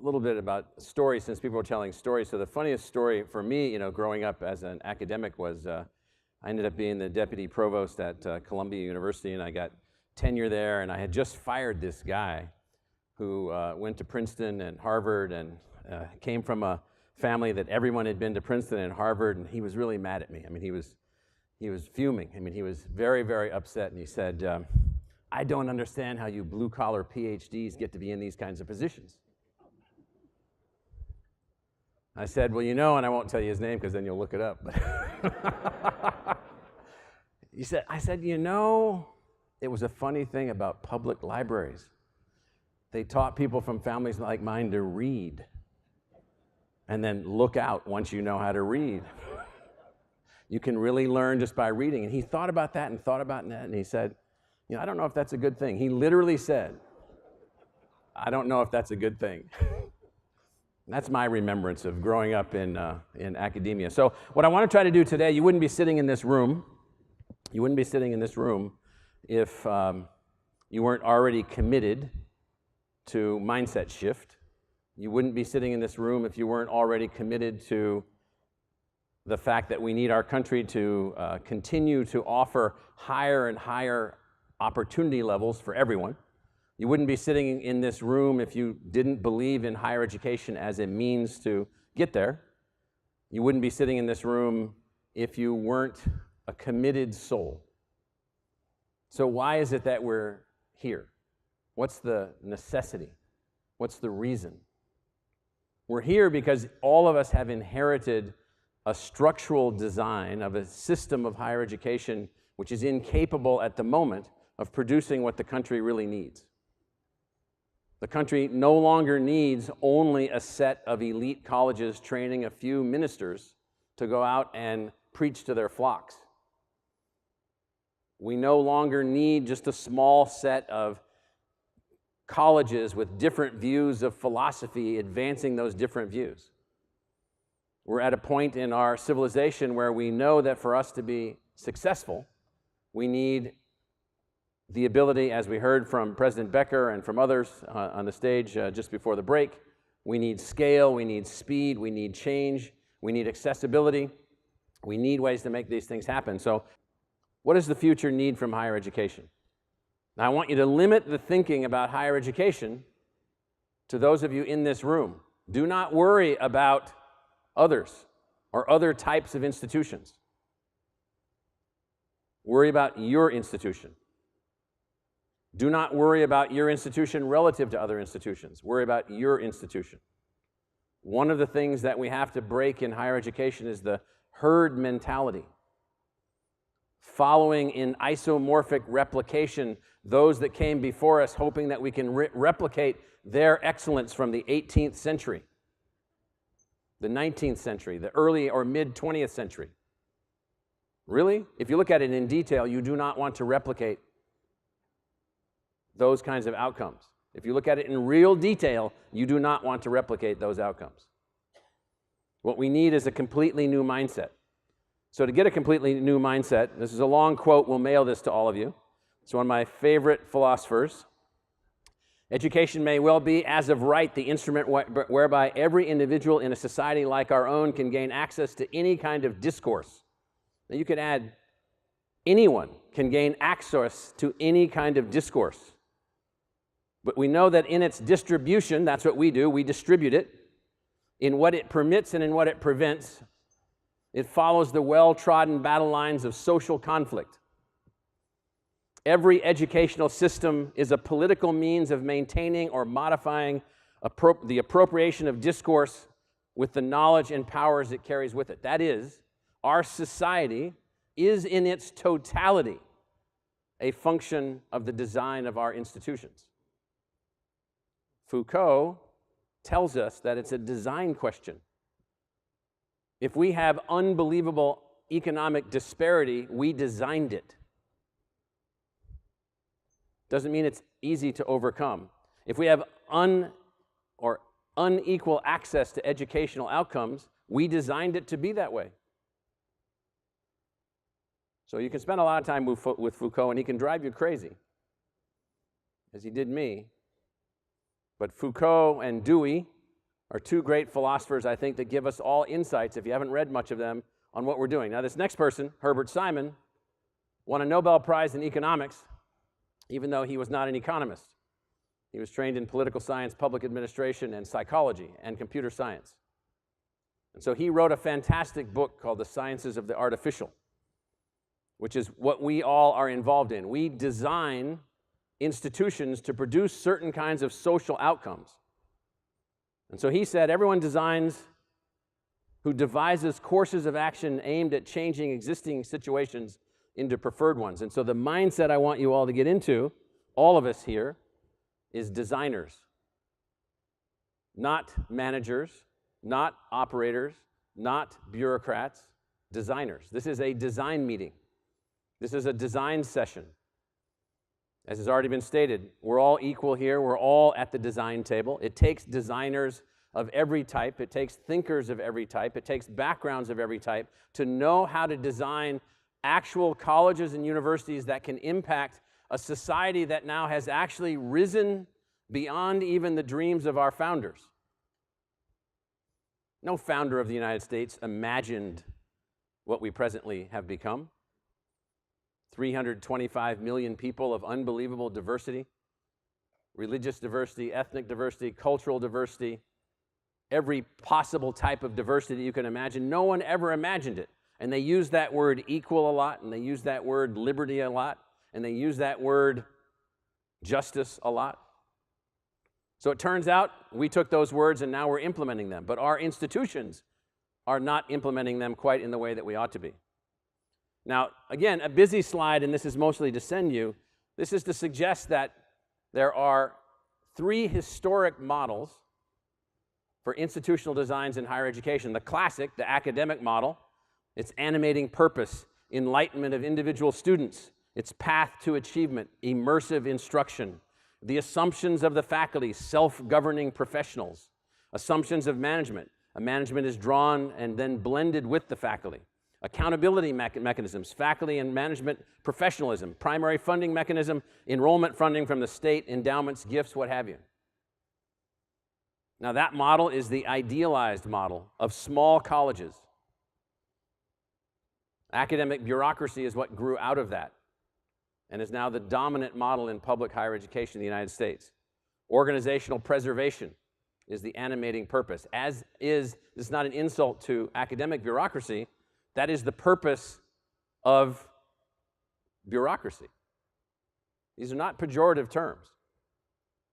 a little bit about stories, since people are telling stories. So the funniest story for me, growing up as an academic was I ended up being the deputy provost at Columbia University, and I got tenure there, and I had just fired this guy who went to Princeton and Harvard and came from a family that everyone had been to Princeton and Harvard, and he was really mad at me. I mean, he was fuming. I mean, he was very, very upset, and he said, I don't understand how you blue-collar PhDs get to be in these kinds of positions. I said, well, and I won't tell you his name because then you'll look it up. I said, it was a funny thing about public libraries. They taught people from families like mine to read and then look out once you know how to read. You can really learn just by reading. And he thought about that and thought about that, and he said, I don't know if that's a good thing. He literally said, I don't know if that's a good thing. That's my remembrance of growing up in academia. So what I want to try to do today, you wouldn't be sitting in this room. You wouldn't be sitting in this room if you weren't already committed to mindset shift. You wouldn't be sitting in this room if you weren't already committed to the fact that we need our country to continue to offer higher and higher opportunity levels for everyone. You wouldn't be sitting in this room if you didn't believe in higher education as a means to get there. You wouldn't be sitting in this room if you weren't a committed soul. So why is it that we're here? What's the necessity? What's the reason? We're here because all of us have inherited a structural design of a system of higher education which is incapable at the moment of producing what the country really needs. The country no longer needs only a set of elite colleges training a few ministers to go out and preach to their flocks. We no longer need just a small set of colleges with different views of philosophy advancing those different views. We're at a point in our civilization where we know that for us to be successful, we need the ability, as we heard from President Becker and from others on the stage just before the break, we need scale, we need speed, we need change, we need accessibility, we need ways to make these things happen. So what does the future need from higher education? Now, I want you to limit the thinking about higher education to those of you in this room. Do not worry about others or other types of institutions. Worry about your institution. Do not worry about your institution relative to other institutions. Worry about your institution. One of the things that we have to break in higher education is the herd mentality. Following in isomorphic replication those that came before us, hoping that we can replicate their excellence from the 18th century, the 19th century, the early or mid-20th century. Really? If you look at it in detail, you do not want to replicate those kinds of outcomes. If you look at it in real detail, you do not want to replicate those outcomes. What we need is a completely new mindset. So to get a completely new mindset, this is a long quote, we'll mail this to all of you. It's one of my favorite philosophers. Education may well be, as of right, the instrument whereby every individual in a society like our own can gain access to any kind of discourse. Now you could add, anyone can gain access to any kind of discourse. But we know that in its distribution, that's what we do, we distribute it. In what it permits and in what it prevents, it follows the well-trodden battle lines of social conflict. Every educational system is a political means of maintaining or modifying the appropriation of discourse with the knowledge and powers it carries with it. That is, our society is in its totality a function of the design of our institutions. Foucault tells us that it's a design question. If we have unbelievable economic disparity, we designed it. Doesn't mean it's easy to overcome. If we have unequal access to educational outcomes, we designed it to be that way. So you can spend a lot of time with Foucault, and he can drive you crazy, as he did me. But Foucault and Dewey are two great philosophers, I think, that give us all insights, if you haven't read much of them, on what we're doing. Now, this next person, Herbert Simon, won a Nobel Prize in economics, even though he was not an economist. He was trained in political science, public administration, and psychology, and computer science. And so he wrote a fantastic book called The Sciences of the Artificial, which is what we all are involved in. We design institutions to produce certain kinds of social outcomes. And so he said, everyone who devises courses of action aimed at changing existing situations into preferred ones. And so the mindset I want you all to get into, all of us here, is designers. Not managers, not operators, not bureaucrats, designers. This is a design meeting. This is a design session. As has already been stated, we're all equal here. We're all at the design table. It takes designers of every type. It takes thinkers of every type. It takes backgrounds of every type to know how to design actual colleges and universities that can impact a society that now has actually risen beyond even the dreams of our founders. No founder of the United States imagined what we presently have become. 325 million people of unbelievable diversity, religious diversity, ethnic diversity, cultural diversity, every possible type of diversity that you can imagine. No one ever imagined it. And they use that word equal a lot, and they use that word liberty a lot, and they use that word justice a lot. So it turns out we took those words and now we're implementing them. But our institutions are not implementing them quite in the way that we ought to be. Now, again, a busy slide, and this is mostly to send you. This is to suggest that there are three historic models for institutional designs in higher education. The classic, the academic model, its animating purpose, enlightenment of individual students, its path to achievement, immersive instruction, the assumptions of the faculty, self-governing professionals, assumptions of management. A management is drawn and then blended with the faculty. Accountability mechanisms, faculty and management professionalism, primary funding mechanism, enrollment funding from the state, endowments, gifts, what have you. Now that model is the idealized model of small colleges. Academic bureaucracy is what grew out of that and is now the dominant model in public higher education in the United States. Organizational preservation is the animating purpose, as is, this is not an insult to academic bureaucracy, that is the purpose of bureaucracy. These are not pejorative terms.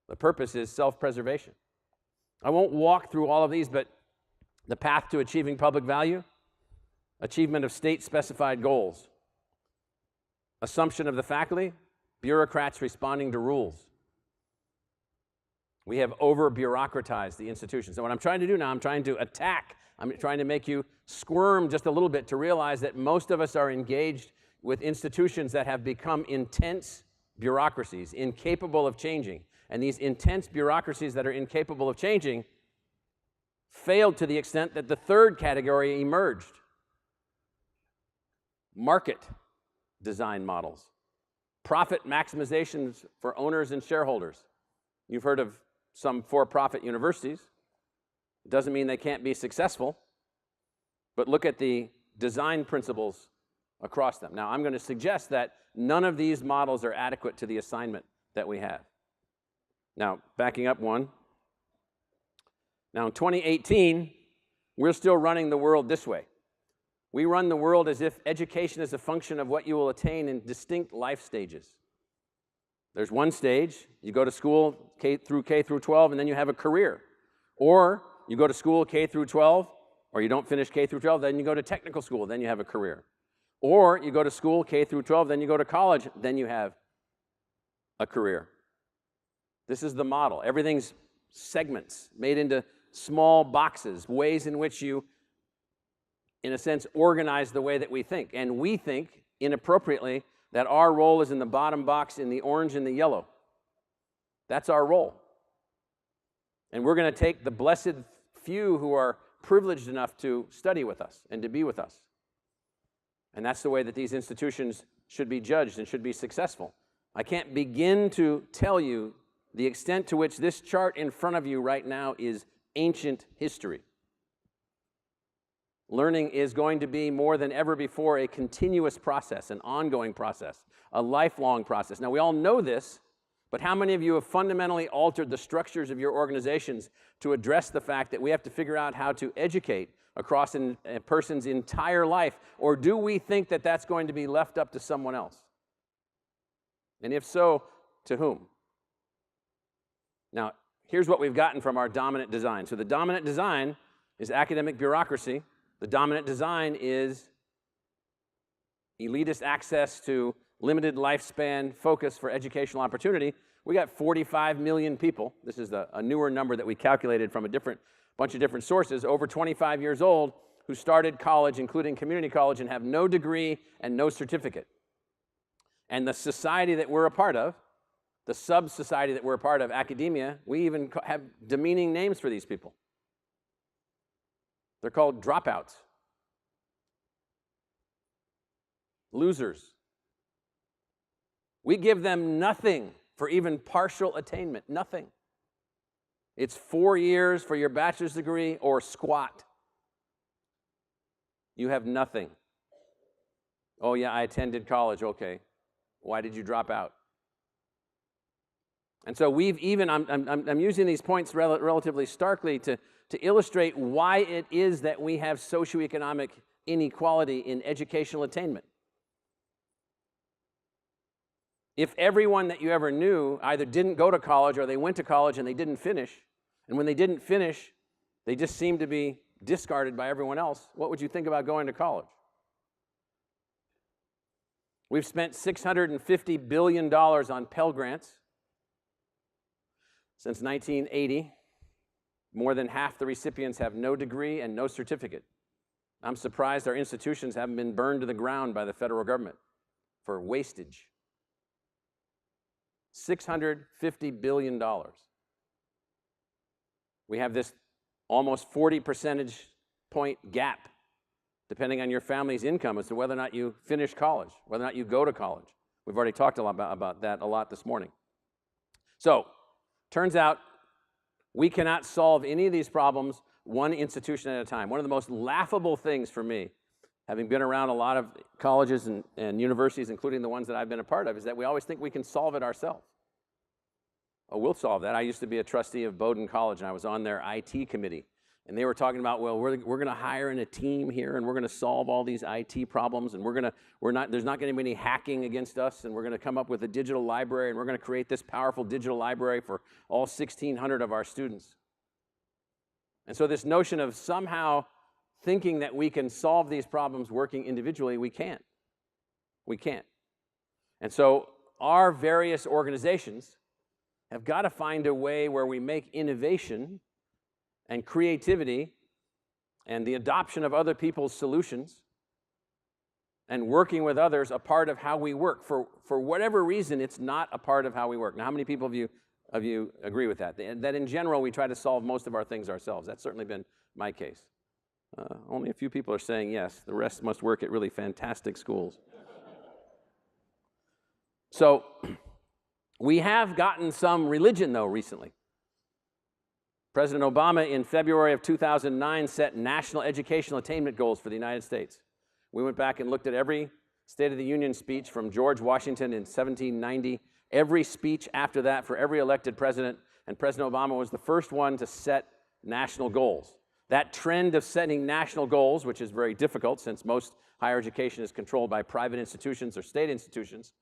The purpose is self-preservation. I won't walk through all of these, but the path to achieving public value, achievement of state-specified goals, assumption of the faculty, bureaucrats responding to rules. We have over-bureaucratized the institutions. And what I'm trying to do now, I'm trying to make you squirm just a little bit to realize that most of us are engaged with institutions that have become intense bureaucracies, incapable of changing. And these intense bureaucracies that are incapable of changing failed to the extent that the third category emerged. Market design models. Profit maximizations for owners and shareholders. You've heard of some for-profit universities. It doesn't mean they can't be successful, but look at the design principles across them. Now, I'm going to suggest that none of these models are adequate to the assignment that we have. Now, backing up one. Now, in 2018, we're still running the world this way. We run the world as if education is a function of what you will attain in distinct life stages. There's one stage, you go to school K through 12, and then you have a career. Or you go to school K through 12, or you don't finish K through 12, then you go to technical school, then you have a career. Or you go to school K through 12, then you go to college, then you have a career. This is the model. Everything's segments made into small boxes, ways in which you, in a sense, organize the way that we think. And we think, inappropriately, that our role is in the bottom box in the orange and the yellow. That's our role. And we're going to take the blessed few who are privileged enough to study with us and to be with us. And that's the way that these institutions should be judged and should be successful. I can't begin to tell you the extent to which this chart in front of you right now is ancient history. Learning is going to be more than ever before a continuous process, an ongoing process, a lifelong process. Now, we all know this, but how many of you have fundamentally altered the structures of your organizations to address the fact that we have to figure out how to educate across a person's entire life? Or do we think that that's going to be left up to someone else? And if so, to whom? Now, here's what we've gotten from our dominant design. So the dominant design is academic bureaucracy. The dominant design is elitist access to limited lifespan focus for educational opportunity. We got 45 million people. This is a newer number that we calculated from a bunch of different sources, over 25 years old, who started college, including community college, and have no degree and no certificate. And the society that we're a part of, the sub-society that we're a part of, academia, we even have demeaning names for these people. They're called dropouts, losers. We give them nothing for even partial attainment, nothing. It's 4 years for your bachelor's degree or squat. You have nothing. Oh yeah, I attended college, okay. Why did you drop out? And so we've even, I'm using these points relatively starkly to illustrate why it is that we have socioeconomic inequality in educational attainment. If everyone that you ever knew either didn't go to college or they went to college and they didn't finish, and when they didn't finish, they just seemed to be discarded by everyone else, what would you think about going to college? We've spent $650 billion on Pell Grants since 1980. More than half the recipients have no degree and no certificate. I'm surprised our institutions haven't been burned to the ground by the federal government for wastage. $650 billion. We have this almost 40 percentage point gap, depending on your family's income, as to whether or not you finish college, whether or not you go to college. We've already talked a lot about that a lot this morning. So, turns out we cannot solve any of these problems one institution at a time. One of the most laughable things for me, having been around a lot of colleges and universities, including the ones that I've been a part of, is that we always think we can solve it ourselves. Oh, we'll solve that. I used to be a trustee of Bowdoin College, and I was on their IT committee. And they were talking about, well, we're going to hire in a team here, and we're going to solve all these IT problems, and there's not going to be any hacking against us, and we're going to come up with a digital library, and we're going to create this powerful digital library for all 1,600 of our students. And so this notion of somehow thinking that we can solve these problems working individually, we can't. We can't. And so our various organizations have got to find a way where we make innovation and creativity and the adoption of other people's solutions and working with others a part of how we work. For whatever reason, it's not a part of how we work. Now, how many people of you agree with that? That in general, we try to solve most of our things ourselves. That's certainly been my case. Only a few people are saying yes. The rest must work at really fantastic schools. So we have gotten some religion, though, recently. President Obama, in February of 2009, set national educational attainment goals for the United States. We went back and looked at every State of the Union speech from George Washington in 1790, every speech after that for every elected president, and President Obama was the first one to set national goals. That trend of setting national goals, which is very difficult since most higher education is controlled by private institutions or state institutions,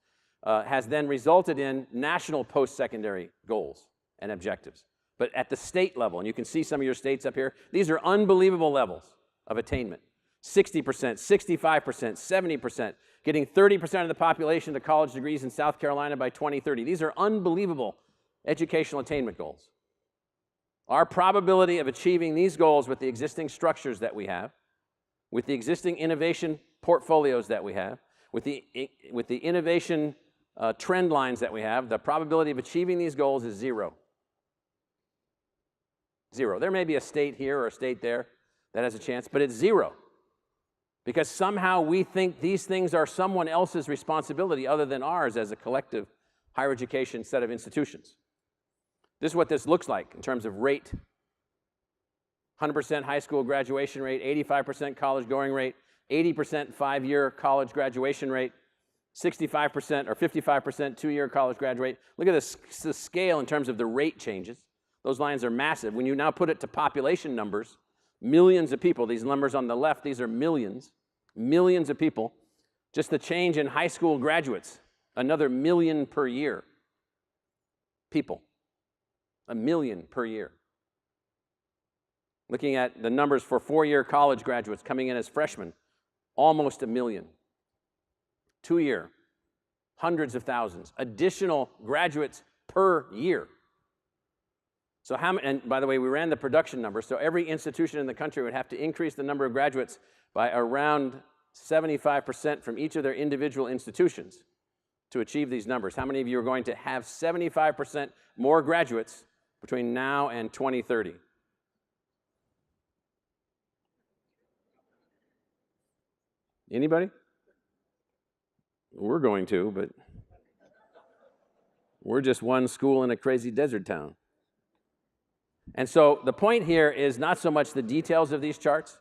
has then resulted in national post-secondary goals and objectives. But at the state level, and you can see some of your states up here, these are unbelievable levels of attainment. 60%, 65%, 70%, getting 30% of the population to college degrees in South Carolina by 2030. These are unbelievable educational attainment goals. Our probability of achieving these goals with the existing structures that we have, with the existing innovation portfolios that we have, with the innovation trend lines that we have, the probability of achieving these goals is zero. Zero. There may be a state here or a state there that has a chance, but it's zero. Because somehow we think these things are someone else's responsibility other than ours as a collective higher education set of institutions. This is what this looks like in terms of rate 100% high school graduation rate, 85% college going rate, 80% 5-year college graduation rate, 65% or 55% 2-year college graduate. Look at this scale in terms of the rate changes. Those lines are massive. When you now put it to population numbers, millions of people, these numbers on the left, these are millions, millions of people. Just the change in high school graduates, another million per year. People, 1 million per year. Looking at the numbers for 4-year college graduates coming in as freshmen, almost 1 million. 2-year, hundreds of thousands. Additional graduates per year. So how many, and by the way, we ran the production numbers, so every institution in the country would have to increase the number of graduates by around 75% from each of their individual institutions to achieve these numbers. How many of you are going to have 75% more graduates between now and 2030? Anybody? We're going to, but we're just one school in a crazy desert town. And so the point here is not so much the details of these charts.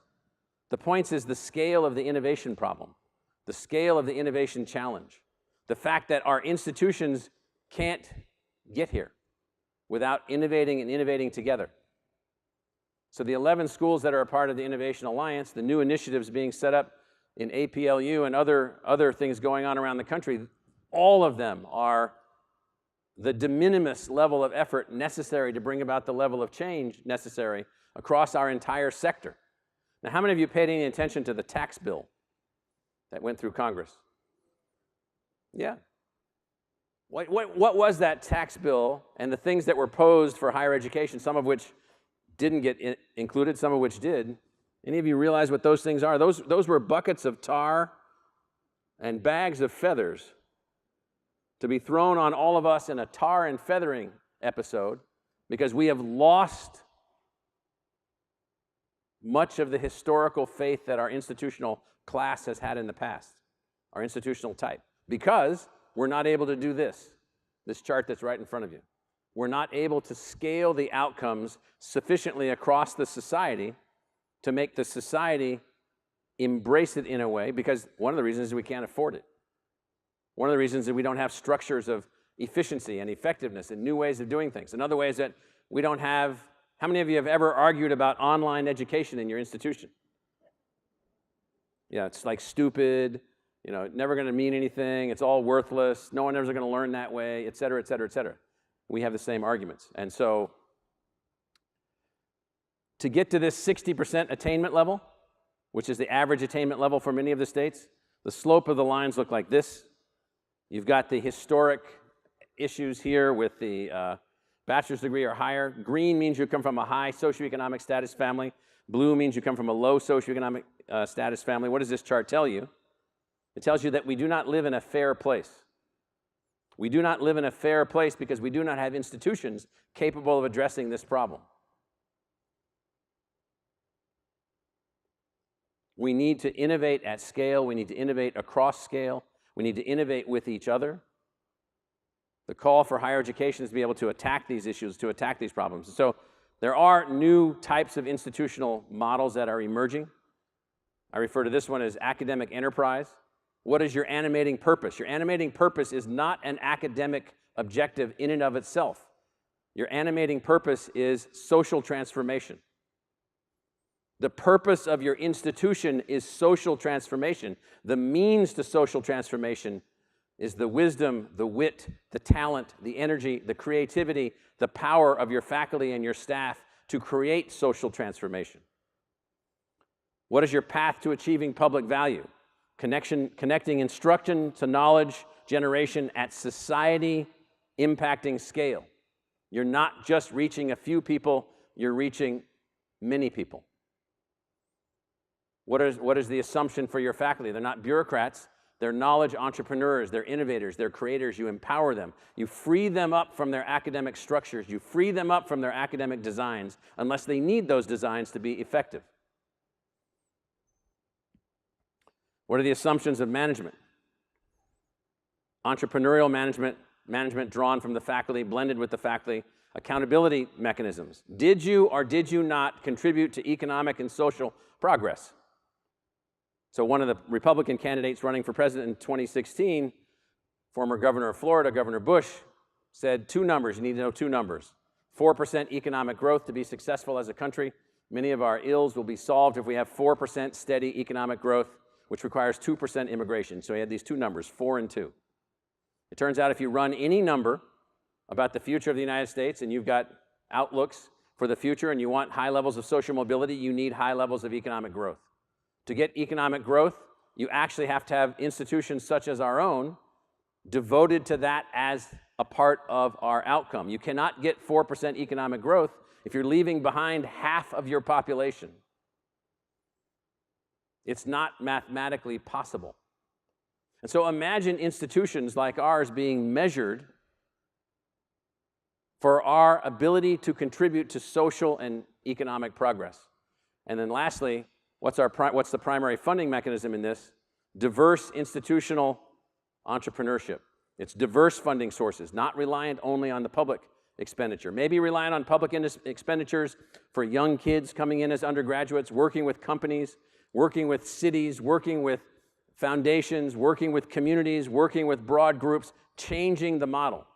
The point is the scale of the innovation problem, the scale of the innovation challenge, the fact that our institutions can't get here without innovating and innovating together. So the 11 schools that are a part of the Innovation Alliance, the new initiatives being set up in APLU and other things going on around the country, all of them are the de minimis level of effort necessary to bring about the level of change necessary across our entire sector. Now, how many of you paid any attention to the tax bill that went through Congress? Yeah. What was that tax bill and the things that were posed for higher education, some of which didn't get included, some of which did? Any of you realize what those things are? Those were buckets of tar and bags of feathers to be thrown on all of us in a tar and feathering episode because we have lost much of the historical faith that our institutional class has had in the past, our institutional type, because we're not able to do this chart that's right in front of you. We're not able to scale the outcomes sufficiently across the society to make the society embrace it in a way, because one of the reasons is we can't afford it. One of the reasons is we don't have structures of efficiency and effectiveness and new ways of doing things. Another way is that we don't have. How many of you have ever argued about online education in your institution? Yeah, it's like stupid, never going to mean anything, it's all worthless, no one ever going to learn that way, et cetera, et cetera, et cetera. We have the same arguments. And so to get to this 60% attainment level, which is the average attainment level for many of the states, the slope of the lines look like this. You've got the historic issues here with the bachelor's degree or higher. Green means you come from a high socioeconomic status family. Blue means you come from a low socioeconomic status family. What does this chart tell you? It tells you that we do not live in a fair place. We do not live in a fair place because we do not have institutions capable of addressing this problem. We need to innovate at scale. We need to innovate across scale. We need to innovate with each other. The call for higher education is to be able to attack these issues, to attack these problems. So there are new types of institutional models that are emerging. I refer to this one as academic enterprise. What is your animating purpose? Your animating purpose is not an academic objective in and of itself. Your animating purpose is social transformation. The purpose of your institution is social transformation. The means to social transformation is the wisdom, the wit, the talent, the energy, the creativity, the power of your faculty and your staff to create social transformation. What is your path to achieving public value? Connecting instruction to knowledge generation at society impacting scale. You're not just reaching a few people, you're reaching many people. What is the assumption for your faculty? They're not bureaucrats. They're knowledge entrepreneurs. They're innovators. They're creators. You empower them. You free them up from their academic structures. You free them up from their academic designs unless they need those designs to be effective. What are the assumptions of management? Entrepreneurial management management drawn from the faculty, blended with the faculty, accountability mechanisms. Did you or did you not contribute to economic and social progress? So one of the Republican candidates running for president in 2016, former governor of Florida, Governor Bush, said two numbers. You need to know two numbers. 4% economic growth to be successful as a country. Many of our ills will be solved if we have 4% steady economic growth, which requires 2% immigration. So he had these two numbers, 4 and 2. It turns out if you run any number about the future of the United States and you've got outlooks for the future and you want high levels of social mobility, you need high levels of economic growth. To get economic growth, you actually have to have institutions such as our own devoted to that as a part of our outcome. You cannot get 4% economic growth if you're leaving behind half of your population. It's not mathematically possible. And so imagine institutions like ours being measured for our ability to contribute to social and economic progress. And then lastly, what's the primary funding mechanism in this? Diverse institutional entrepreneurship. It's diverse funding sources, not reliant only on the public expenditure. Maybe reliant on public expenditures for young kids coming in as undergraduates, working with companies, working with cities, working with foundations, working with communities, working with broad groups, changing the model.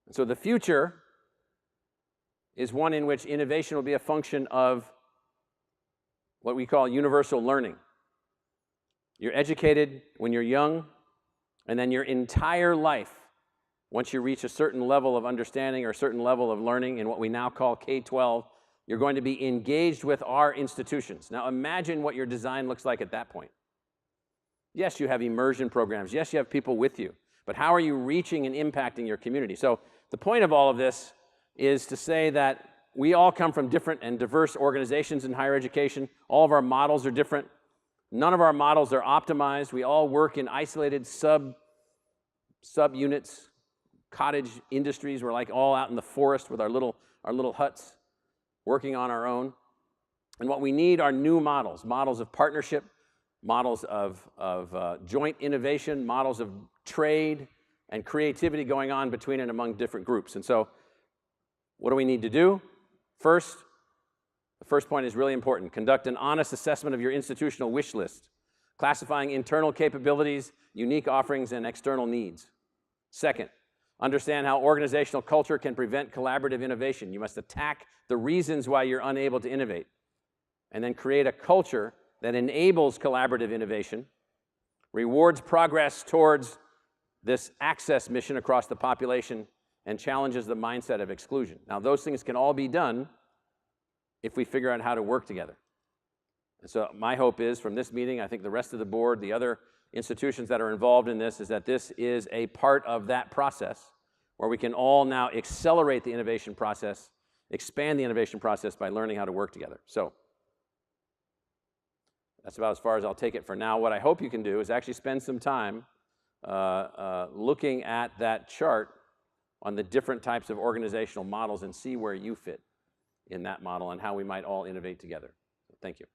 And so the future is one in which innovation will be a function of what we call universal learning. You're educated when you're young, and then your entire life, once you reach a certain level of understanding or a certain level of learning in what we now call K-12, you're going to be engaged with our institutions. Now imagine what your design looks like at that point. Yes, you have immersion programs. Yes, you have people with you. But how are you reaching and impacting your community? So the point of all of this is to say that we all come from different and diverse organizations in higher education. All of our models are different. None of our models are optimized. We all work in isolated subunits, cottage industries. We're like all out in the forest with our little huts, working on our own. And what we need are new models, models of partnership, models of joint innovation, models of trade and creativity going on between and among different groups. And so what do we need to do? First, the first point is really important. Conduct an honest assessment of your institutional wish list, classifying internal capabilities, unique offerings, and external needs. Second, understand how organizational culture can prevent collaborative innovation. You must attack the reasons why you're unable to innovate, and then create a culture that enables collaborative innovation, rewards progress towards this access mission across the population, and challenges the mindset of exclusion. Now, those things can all be done if we figure out how to work together. And so my hope is from this meeting, I think the rest of the board, the other institutions that are involved in this, is that this is a part of that process where we can all now accelerate the innovation process, expand the innovation process by learning how to work together. So that's about as far as I'll take it for now. What I hope you can do is actually spend some time looking at that chart on the different types of organizational models and see where you fit in that model and how we might all innovate together. Thank you.